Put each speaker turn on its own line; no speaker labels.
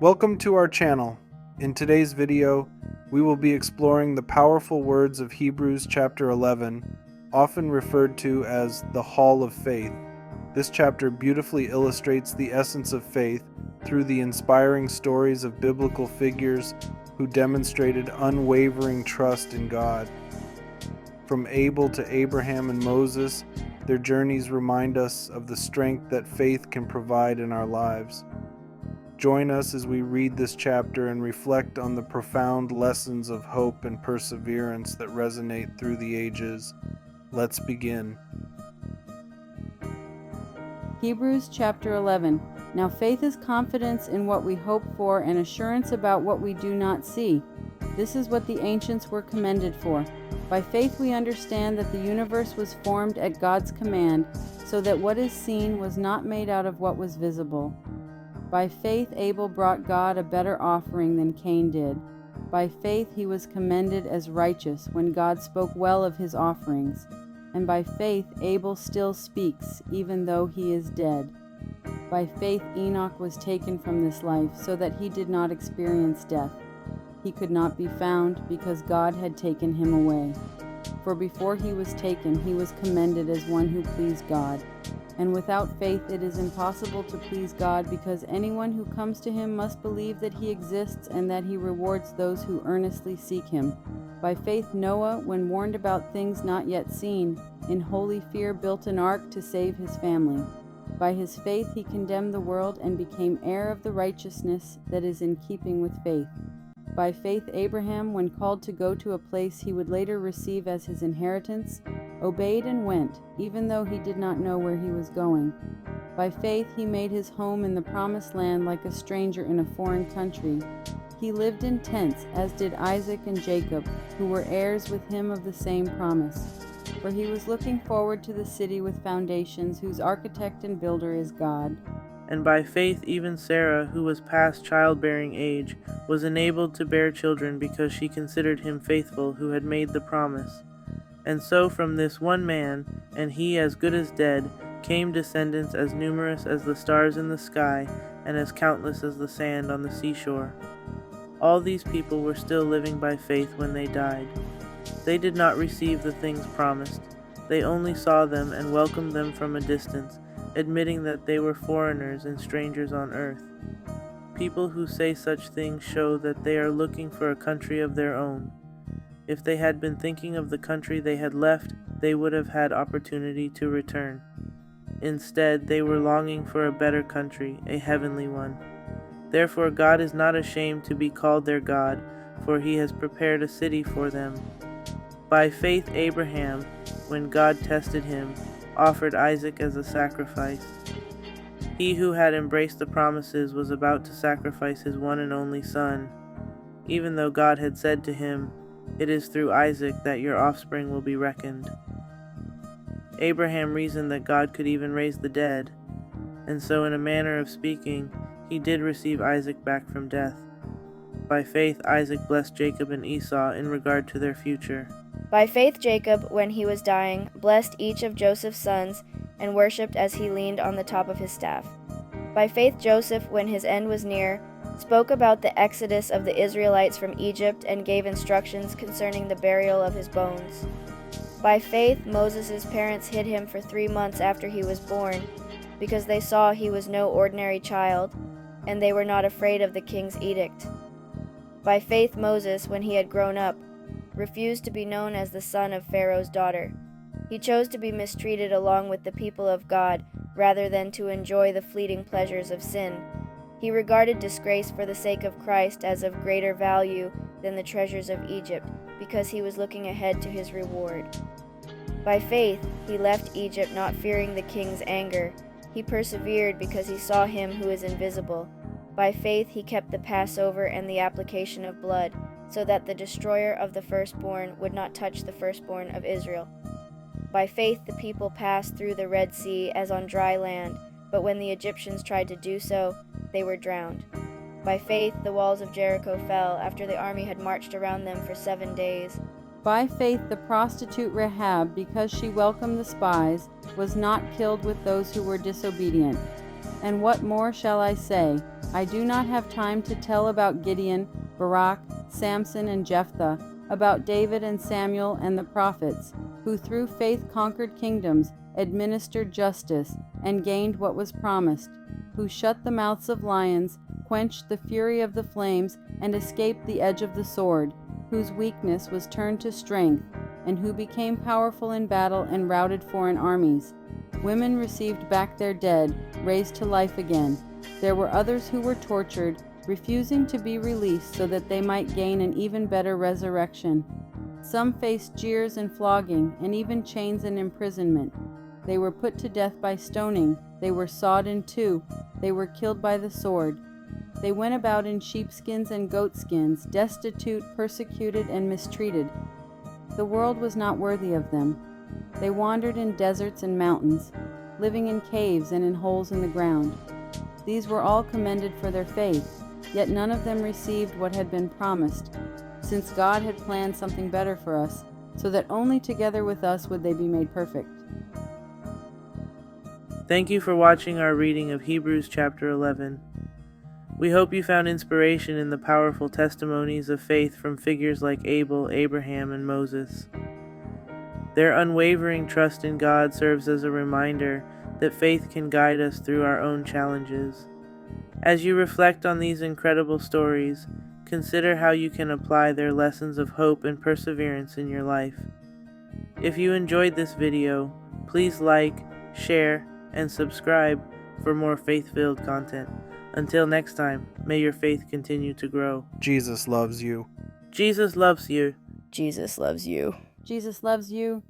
Welcome to our channel. In today's video, we will be exploring the powerful words of Hebrews chapter 11, often referred to as the Hall of Faith. This chapter beautifully illustrates the essence of faith through the inspiring stories of biblical figures who demonstrated unwavering trust in God. From Abel to Abraham and Moses, their journeys remind us of the strength that faith can provide in our lives. Join us as we read this chapter and reflect on the profound lessons of hope and perseverance that resonate through the ages. Let's begin.
Hebrews chapter 11. Now faith is confidence in what we hope for and assurance about what we do not see. This is what the ancients were commended for. By faith we understand that the universe was formed at God's command, so that what is seen was not made out of what was visible. By faith Abel brought God a better offering than Cain did. By faith he was commended as righteous when God spoke well of his offerings. And by faith Abel still speaks, even though he is dead. By faith Enoch was taken from this life, so that he did not experience death. He could not be found, because God had taken him away. For before he was taken, he was commended as one who pleased God. And without faith it is impossible to please God, because anyone who comes to him must believe that he exists and that he rewards those who earnestly seek him. By faith Noah, when warned about things not yet seen, in holy fear built an ark to save his family. By his faith he condemned the world and became heir of the righteousness that is in keeping with faith. By faith Abraham, when called to go to a place he would later receive as his inheritance, obeyed and went, even though he did not know where he was going. By faith he made his home in the promised land like a stranger in a foreign country. He lived in tents, as did Isaac and Jacob, who were heirs with him of the same promise. For he was looking forward to the city with foundations, whose architect and builder is God.
And by faith even Sarah, who was past childbearing age, was enabled to bear children, because she considered him faithful who had made the promise. And so from this one man, and he as good as dead, came descendants as numerous as the stars in the sky, and as countless as the sand on the seashore. All these people were still living by faith when they died. They did not receive the things promised. They only saw them and welcomed them from a distance, admitting that they were foreigners and strangers on earth. People who say such things show that they are looking for a country of their own. If they had been thinking of the country they had left, they would have had opportunity to return. Instead, they were longing for a better country, a heavenly one. Therefore God is not ashamed to be called their God, for he has prepared a city for them. By faith Abraham, when God tested him, offered Isaac as a sacrifice. He who had embraced the promises was about to sacrifice his one and only son, even though God had said to him, "It is through Isaac that your offspring will be reckoned." Abraham reasoned that God could even raise the dead, and so in a manner of speaking, he did receive Isaac back from death. By faith Isaac blessed Jacob and Esau in regard to their future.
By faith Jacob, when he was dying, blessed each of Joseph's sons and worshipped as he leaned on the top of his staff. By faith Joseph, when his end was near, spoke about the exodus of the Israelites from Egypt and gave instructions concerning the burial of his bones. By faith Moses' parents hid him for 3 months after he was born, because they saw he was no ordinary child, and they were not afraid of the king's edict. By faith Moses, when he had grown up, refused to be known as the son of Pharaoh's daughter. He chose to be mistreated along with the people of God, rather than to enjoy the fleeting pleasures of sin. He regarded disgrace for the sake of Christ as of greater value than the treasures of Egypt, because he was looking ahead to his reward. By faith he left Egypt, not fearing the king's anger. He persevered because he saw him who is invisible. By faith he kept the Passover and the application of blood, so that the destroyer of the firstborn would not touch the firstborn of Israel. By faith the people passed through the Red Sea as on dry land, but when the Egyptians tried to do so, they were drowned. By faith the walls of Jericho fell after the army had marched around them for 7 days.
By faith the prostitute Rahab, because she welcomed the spies, was not killed with those who were disobedient. And what more shall I say? I do not have time to tell about Gideon, Barak, Samson, and Jephthah, about David and Samuel and the prophets, who through faith conquered kingdoms, administered justice, and gained what was promised, who shut the mouths of lions, quenched the fury of the flames, and escaped the edge of the sword, whose weakness was turned to strength, and who became powerful in battle and routed foreign armies. Women received back their dead, raised to life again. There were others who were tortured, refusing to be released so that they might gain an even better resurrection. Some faced jeers and flogging, and even chains and imprisonment. They were put to death by stoning. They were sawed in two. They were killed by the sword. They went about in sheepskins and goatskins, destitute, persecuted, and mistreated. The world was not worthy of them. They wandered in deserts and mountains, living in caves and in holes in the ground. These were all commended for their faith, yet none of them received what had been promised, since God had planned something better for us, so that only together with us would they be made perfect.
Thank you for watching our reading of Hebrews chapter 11. We hope you found inspiration in the powerful testimonies of faith from figures like Abel, Abraham, and Moses. Their unwavering trust in God serves as a reminder that faith can guide us through our own challenges. As you reflect on these incredible stories, consider how you can apply their lessons of hope and perseverance in your life. If you enjoyed this video, please like, share, and subscribe for more faith-filled content. Until next time, may your faith continue to grow.
Jesus loves you.
Jesus loves you.
Jesus loves you.
Jesus loves you.